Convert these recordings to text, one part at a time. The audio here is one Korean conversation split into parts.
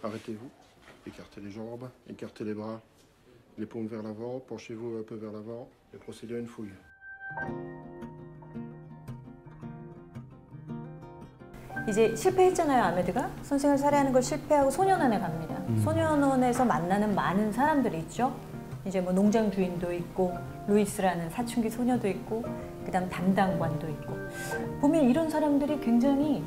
Arrêtez-vous, écartez les jambes, écartez les bras, les paumes vers l'avant, penchez-vous un peu vers l'avant et procédez à une fouille. 이제 실패했잖아요, 아메드가. 선생을 살해하는 걸 실패하고 소년원에 갑니다. 소년원에서 만나는 많은 사람들이 있죠. 이제 뭐 농장 주인도 있고 루이스라는 사춘기 소녀도 있고 그다음 담당관도 있고 보면 이런 사람들이 굉장히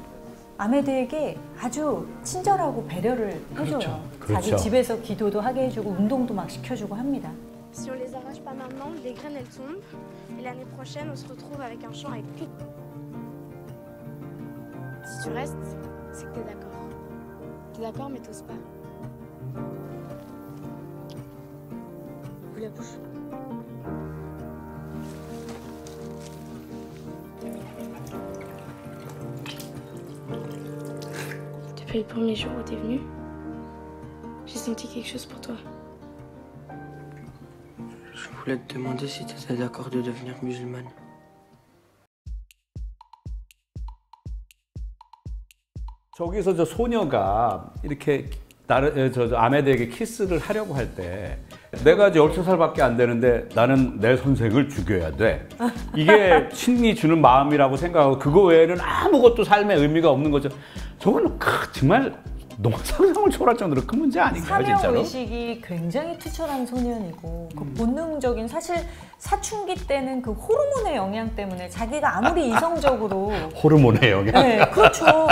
아메드에게 아주 친절하고 배려를 해줘요. 자기 집에서 기도도 하게 해주고 운동도 막 시켜주고 합니다. Si on les arrache pas maintenant, les graines elles tombent et l'année prochaine on se retrouve avec un champ avec tout. Si tu restes, c'est que t'es d'accord. T'es d'accord mais t'oses pas. Ouvre la bouche. Depuis le premier jour où t'es venu, j'ai senti quelque chose pour toi. Je voulais te demander si t'étais d'accord de devenir musulmane. 저기서 저 소녀가 이렇게 저 아메드에게 키스를 하려고 할 때 내가 이제 12살밖에 안 되는데 나는 내 선생을 죽여야 돼. 이게 신이 주는 마음이라고 생각하고 그거 외에는 아무것도 삶에 의미가 없는 거죠. 저거는 정말 너무 상상을 초월할 정도로 큰 문제 아닌가요, 진짜로? 사명의식이 굉장히 투철한 소년이고 그 본능적인 사실 사춘기 때는 그 호르몬의 영향 때문에 자기가 아무리 이성적으로 호르몬의 영향? 네, 그렇죠.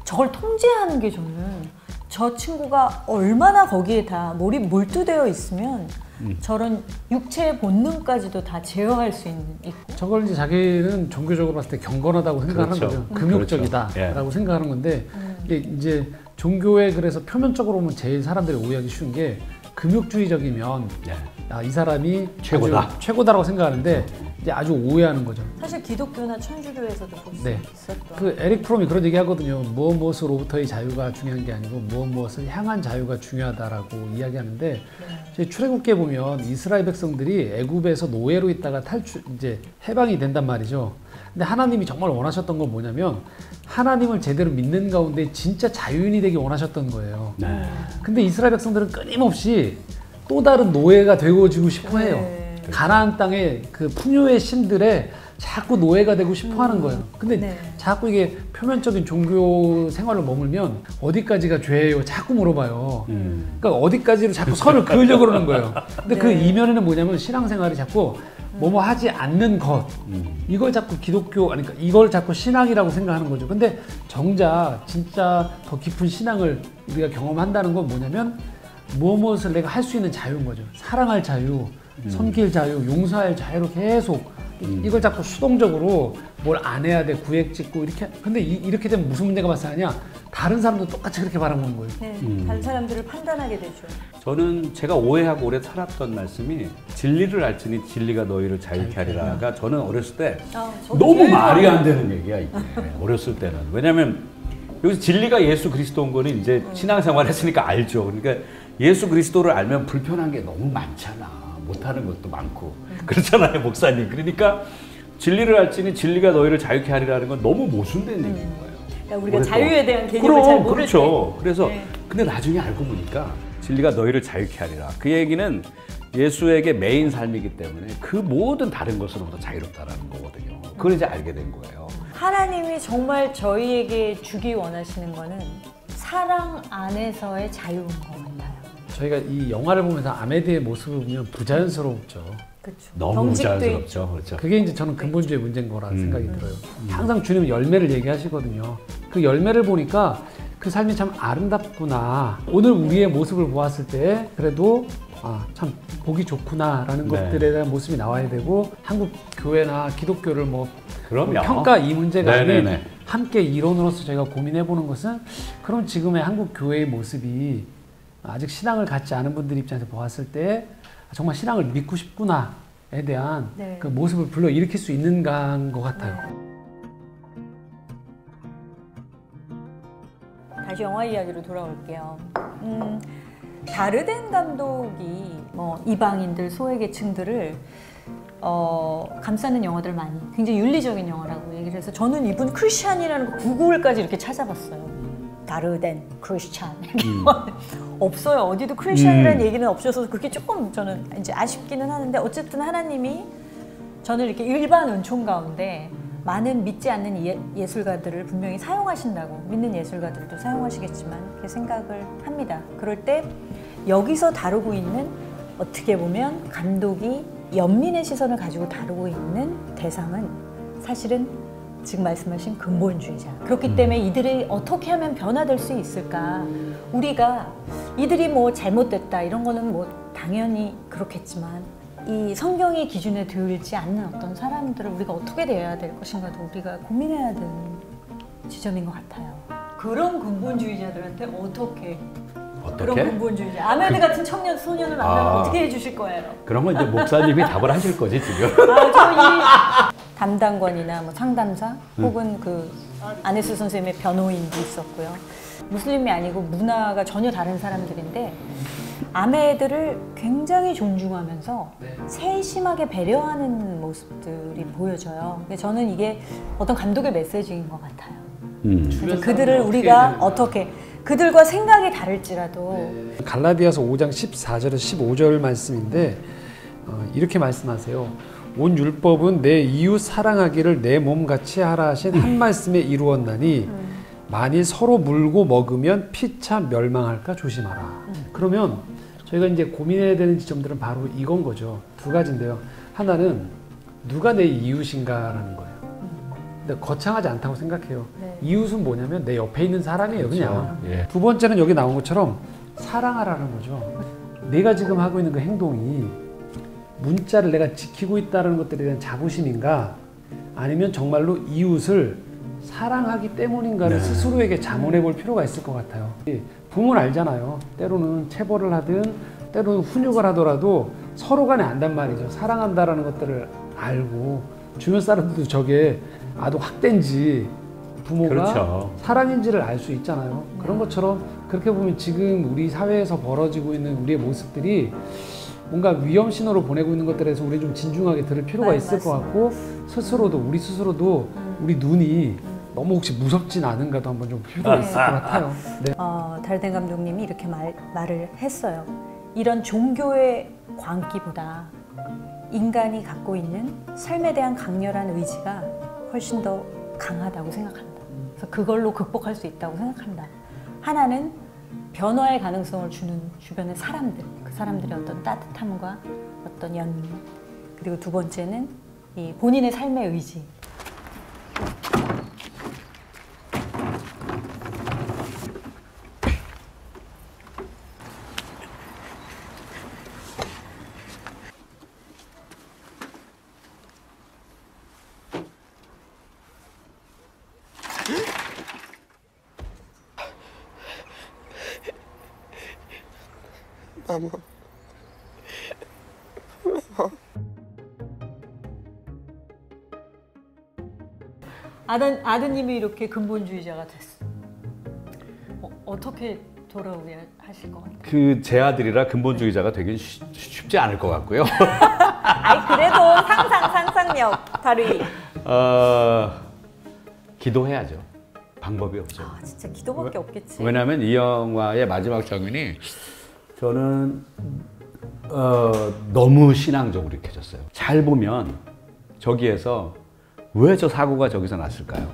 저걸 통제하는 게 저는 저 친구가 얼마나 거기에 다 몰두되어 있으면 저런 육체의 본능까지도 다 제어할 수 있고 저걸 이제 자기는 종교적으로 봤을 때 경건하다고 생각하는 거죠. 금욕적이다라고 생각하는 건데 이게 이제 종교에 그래서 표면적으로 보면 제일 사람들이 오해하기 쉬운 게 금욕주의적이면 이 사람이 최고다라고 생각하는데 이제 아주 오해하는 거죠. 사실 기독교나 천주교에서도 볼 수 있었던. 그 에릭 프롬이 그런 얘기 하거든요. 무엇으로부터의 자유가 중요한 게 아니고 무엇을 향한 자유가 중요하다라고 이야기하는데 저희 출애굽기에 보면 이스라엘 백성들이 애굽에서 노예로 있다가 이제 해방이 된단 말이죠. 근데 하나님이 정말 원하셨던 건 뭐냐면 하나님을 제대로 믿는 가운데 진짜 자유인이 되기 원하셨던 거예요. 근데 이스라엘 백성들은 끊임없이 또 다른 노예가 되어지고 싶어 해요. 가나안 땅의 그 풍요의 신들에 자꾸 노예가 되고 싶어 하는 거예요. 근데 자꾸 이게 표면적인 종교 생활을 머물면 어디까지가 죄예요? 자꾸 물어봐요. 그러니까 어디까지로 자꾸 선을 그으려고 그러는 거예요. 근데 그 이면에는 뭐냐면 신앙생활이 자꾸 뭐뭐 하지 않는 것 이걸 자꾸 기독교 아니 그러니까 이걸 자꾸 신앙이라고 생각하는 거죠. 근데 정작 진짜 더 깊은 신앙을 우리가 경험한다는 건 뭐냐면 무엇을 내가 할 수 있는 자유인 거죠. 사랑할 자유, 섬길 자유, 용서할 자유로 계속 이걸 자꾸 수동적으로 뭘 안 해야 돼 구획 짓고 이렇게. 근데 이렇게 되면 무슨 문제가 발생하냐? 다른 사람도 똑같이 그렇게 바라보는 거예요. 네, 다른 사람들을 판단하게 되죠. 저는 제가 오해하고 오래 살았던 말씀이 진리를 알지니 진리가 너희를 자유케 하리라가 저는 어렸을 때 너무 말이 안 되는 얘기야 이게. 어렸을 때는. 왜냐면 여기서 진리가 예수 그리스도인 거는 이제 신앙생활 했으니까 알죠. 그러니까 예수 그리스도를 알면 불편한 게 너무 많잖아. 못하는 것도 많고 그렇잖아요, 목사님. 그러니까 진리를 알지니 진리가 너희를 자유케 하리라는 건 너무 모순된 얘기인 거예요. 그러니까 우리가 자유에 대한 개념을 잘 모를 그렇죠. 그래서 근데 나중에 알고 보니까 진리가 너희를 자유케 하리라. 그 얘기는 예수에게 메인 삶이기 때문에 그 모든 다른 것으로부터 자유롭다라는 거거든요. 그걸 이제 알게 된 거예요. 하나님이 정말 저희에게 주기 원하시는 거는 사랑 안에서의 자유인 것 같아요. 저희가 이 영화를 보면서 아메드의 모습을 보면 부자연스럽죠. 그렇죠. 너무 부자연스럽죠. 그렇죠. 그게 이제 저는 근본주의 문제인 거라 생각이 들어요. 항상 주님은 열매를 얘기하시거든요. 그 열매를 보니까 그 삶이 참 아름답구나. 오늘 우리의 모습을 보았을 때 그래도 참 보기 좋구나라는 것들에 대한 모습이 나와야 되고 한국 교회나 기독교를 뭐 평가 이 문제가 아닌 함께 이론으로서 저희가 고민해보는 것은 그럼 지금의 한국 교회의 모습이 아직 신앙을 갖지 않은 분들 입장에서 보았을 때 정말 신앙을 믿고 싶구나에 대한 그 모습을 불러일으킬 수 있는가인 것 같아요. 다시 영화 이야기로 돌아올게요. 다르덴 감독이 뭐 이방인들, 소외계층들을 감싸는 영화들 많이 굉장히 윤리적인 영화라고 얘기를 해서 저는 이분 크리스찬이라는 거 구글까지 이렇게 찾아봤어요. 다르덴 크리스찬 없어요. 어디도 크리스찬이라는 얘기는 없어서 그게 조금 저는 이제 아쉽기는 하는데 어쨌든 하나님이 저는 이렇게 일반 은총 가운데 많은 믿지 않는 예술가들을 분명히 사용하신다고 믿는 예술가들도 사용하시겠지만 그렇게 생각을 합니다. 그럴 때 여기서 다루고 있는 어떻게 보면 감독이 연민의 시선을 가지고 다루고 있는 대상은 사실은 지금 말씀하신 근본주의자. 그렇기 때문에 이들이 어떻게 하면 변화될 수 있을까? 우리가 이들이 뭐 잘못됐다 이런 거는 뭐 당연히 그렇겠지만 이 성경의 기준에 들지 않는 어떤 사람들을 우리가 어떻게 대해야 될 것인가도 우리가 고민해야 되는 지점인 것 같아요. 그런 근본주의자들한테 어떻게? 그런 근본주의자. 아메드 같은 청년 소년을 만나면 어떻게 해주실 거예요? 그런 건 이제 목사님이 답을 하실 거지 지금. 저희 담당관이나 뭐 상담사 혹은 그 안혜수 선생님의 변호인도 있었고요. 무슬림이 아니고 문화가 전혀 다른 사람들인데 아메들을 굉장히 존중하면서 세심하게 배려하는 모습들이 보여져요. 근데 저는 이게 어떤 감독의 메시지인 것 같아요. 그들을 우리가 어떻게 그들과 생각이 다를지라도 갈라디아서 5장 14절에서 15절 말씀인데 이렇게 말씀하세요. 온 율법은 내 이웃 사랑하기를 내 몸같이 하라 하신 한 말씀에 이루었나니 만일 서로 물고 먹으면 피차 멸망할까 조심하라. 그러면 저희가 이제 고민해야 되는 지점들은 바로 이건 거죠. 두 가지인데요. 하나는 누가 내 이웃인가라는 거예요. 근데 거창하지 않다고 생각해요. 네. 이웃은 뭐냐면 내 옆에 있는 사람이에요. 그렇죠. 그냥. 예. 두 번째는 여기 나온 것처럼 사랑하라는 거죠. 내가 지금 하고 있는 그 행동이 문자를 내가 지키고 있다는 것들에 대한 자부심인가 아니면 정말로 이웃을 사랑하기 때문인가를 스스로에게 자문해 볼 필요가 있을 것 같아요. 부모는 알잖아요. 때로는 체벌을 하든 때로는 훈육을 하더라도 서로 간에 안단 말이죠. 사랑한다라는 것들을 알고 주변 사람들도 저게 아동 학대인지 부모가 그렇죠. 사랑인지를 알 수 있잖아요. 그런 것처럼 그렇게 보면 지금 우리 사회에서 벌어지고 있는 우리의 모습들이 뭔가 위험 신호로 보내고 있는 것들에 대해서 우리 좀 진중하게 들을 필요가 있을 것 같고 스스로도 우리 스스로도 우리 눈이 너무 혹시 무섭진 않은가도 한번 좀 필요가 있을 것 같아요. 네. 다르덴 감독님이 이렇게 말을 했어요. 이런 종교의 광기보다 인간이 갖고 있는 삶에 대한 강렬한 의지가 훨씬 더 강하다고 생각한다. 그래서 그걸로 극복할 수 있다고 생각한다. 하나는 변화의 가능성을 주는 주변의 사람들, 그 사람들의 어떤 따뜻함과 어떤 연민. 그리고 두 번째는 이 본인의 삶의 의지. Maman. 아드님이 이렇게 근본주의자가 됐어. 어떻게 돌아오게 하실 것 같아요? 그 제 아들이라 근본주의자가 되긴 쉽지 않을 것 같고요. 아니 그래도 상상력 다루기. 기도해야죠. 방법이 없죠. 진짜 기도밖에 없겠지. 왜냐하면 이 영화의 마지막 장면이 저는 너무 신앙적으로 익혀졌어요. 잘 보면 저기에서 왜 저 사고가 저기서 났을까요?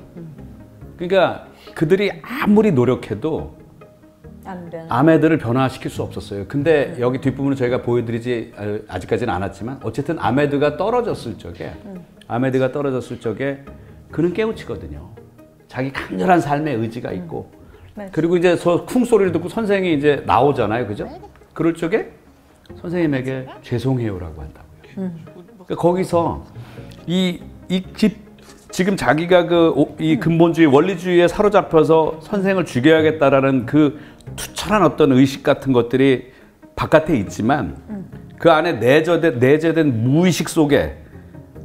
그러니까 그들이 아무리 노력해도 아메들을 변화시킬 수 없었어요. 근데 여기 뒷부분은 저희가 보여드리지 아직까지는 않았지만 어쨌든 아메드가 떨어졌을 적에 그는 깨우치거든요. 자기 강렬한 삶의 의지가 있고 그리고 이제 쿵 소리를 듣고 선생이 이제 나오잖아요. 그죠? 그럴 적에 선생님에게 죄송해요라고 한다고요. 그러니까 거기서 지금 자기가 이 근본주의 원리주의에 사로잡혀서 선생을 죽여야겠다라는 그 투철한 어떤 의식 같은 것들이 바깥에 있지만 그 안에 내재된 무의식 속에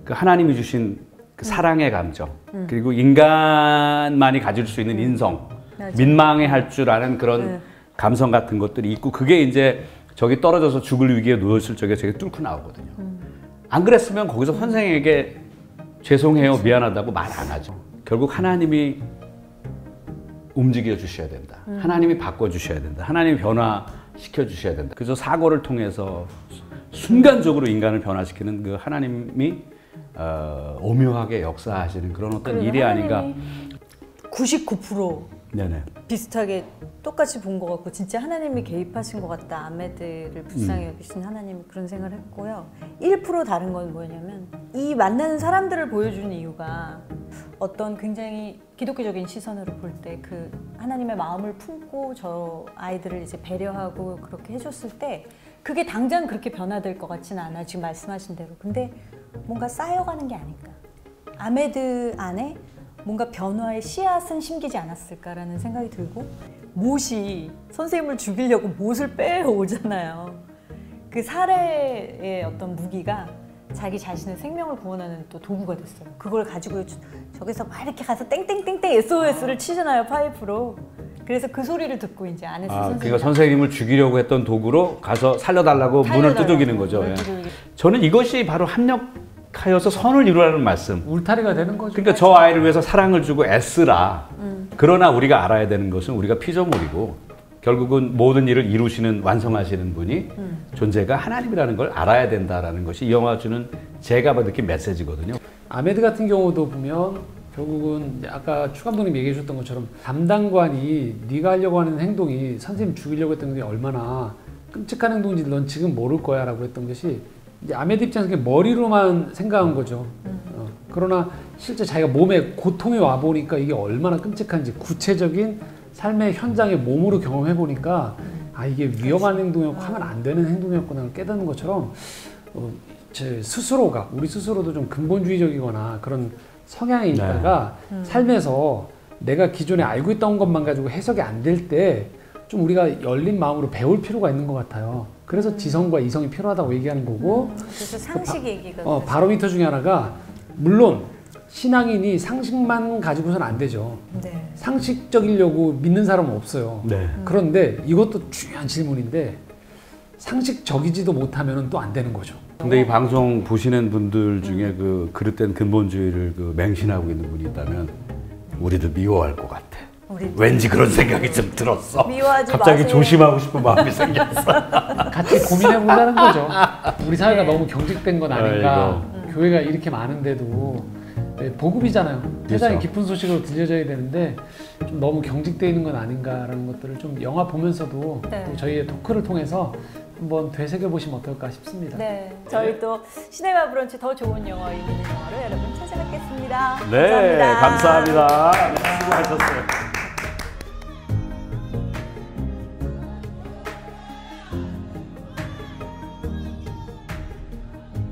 그 하나님이 주신 그 사랑의 감정 그리고 인간만이 가질 수 있는 인성 민망해할 줄 아는 그런 감성 같은 것들이 있고 그게 이제 저기 떨어져서 죽을 위기에 놓였을 적에 저게 뚫고 나오거든요. 안 그랬으면 거기서 선생에게 죄송해요, 미안하다고 말 안 하죠. 결국 하나님이 움직여 주셔야 된다. 하나님이 바꿔 주셔야 된다. 하나님이 변화시켜 주셔야 된다. 그래서 사고를 통해서 순간적으로 인간을 변화시키는 그 하나님이 오묘하게 역사하시는 그런 어떤 일이 아닌가. 99% 네네. 비슷하게 똑같이 본 것 같고 진짜 하나님이 개입하신 것 같다. 아메드를 불쌍히 여기신 하나님이 그런 생각을 했고요. 1% 다른 건 뭐냐면 이 만나는 사람들을 보여주는 이유가 어떤 굉장히 기독교적인 시선으로 볼 때 그 하나님의 마음을 품고 저 아이들을 이제 배려하고 그렇게 해줬을 때 그게 당장 그렇게 변화될 것 같지는 않아. 지금 말씀하신 대로. 근데 뭔가 쌓여가는 게 아닐까. 아메드 안에 뭔가 변화의 씨앗은 심기지 않았을까라는 생각이 들고 못이 선생님을 죽이려고 못을 빼오잖아요. 그 살해의 어떤 무기가 자기 자신의 생명을 구원하는 또 도구가 됐어요. 그걸 가지고 저기서 막 이렇게 가서 땡땡땡땡 SOS를 치잖아요, 파이프로. 그래서 그 소리를 듣고 이제 안에서 그러니까 선생님을 죽이려고 했던 도구로 가서 살려달라고 문을 두들기는 거죠. 예. 저는 이것이 바로 합력하여서 선을 이루라는 말씀. 울타리가 되는 거죠. 그러니까 저 아이를 위해서 사랑을 주고 애쓰라. 그러나 우리가 알아야 되는 것은 우리가 피조물이고 결국은 모든 일을 이루시는 완성하시는 분이 존재가 하나님이라는 걸 알아야 된다라는 것이 이 영화 주는 제가 느낀 메시지거든요. 아메드 같은 경우도 보면 결국은 아까 추 감독님 얘기해 주셨던 것처럼 담당관이 네가 하려고 하는 행동이 선생님 죽이려고 했던 게 얼마나 끔찍한 행동인지 넌 지금 모를 거야 라고 했던 것이 이제 아메드 입장에서 머리로만 생각한 거죠. 그러나 실제 자기가 몸에 고통이 와보니까 이게 얼마나 끔찍한지 구체적인 삶의 현장에 몸으로 경험해 보니까 아 이게 위험한 행동이었고 하면 안 되는 행동이었구나 깨닫는 것처럼 제 스스로가 우리 스스로도 좀 근본주의적이거나 그런 성향이 있다가 삶에서 내가 기존에 알고 있던 것만 가지고 해석이 안 될 때 좀 우리가 열린 마음으로 배울 필요가 있는 것 같아요. 그래서 지성과 이성이 필요하다고 얘기하는 거고 그래서 상식 얘기가 바로미터 중에 하나가 물론 신앙인이 상식만 가지고서는 안 되죠. 네. 상식적이려고 믿는 사람은 없어요. 네. 그런데 이것도 중요한 질문인데 상식적이지도 못하면 또 안 되는 거죠. 근데 이 방송 보시는 분들 중에 그 그릇된 근본주의를 그 맹신하고 있는 분이 있다면 우리도 미워할 것 같아. 왠지 그런 생각이 좀 들었어. 미워하지 갑자기 마세요. 조심하고 싶은 마음이 생겼어. 같이 고민해 보자는 거죠. 우리 사회가 너무 경직된 건 아닌가. 교회가 이렇게 많은데도 보급이잖아요. 세상에 깊은 소식으로 들려져야 되는데 좀 너무 경직되어 있는 건 아닌가라는 것들을 좀 영화 보면서도 또 저희의 토크를 통해서 한번 되새겨 보시면 어떨까 싶습니다. 네, 저희 또 시네마 브런치 더 좋은 영화 있는 영화로 여러분 찾아뵙겠습니다. 네, 감사합니다. 감사합니다. 수고하셨어요.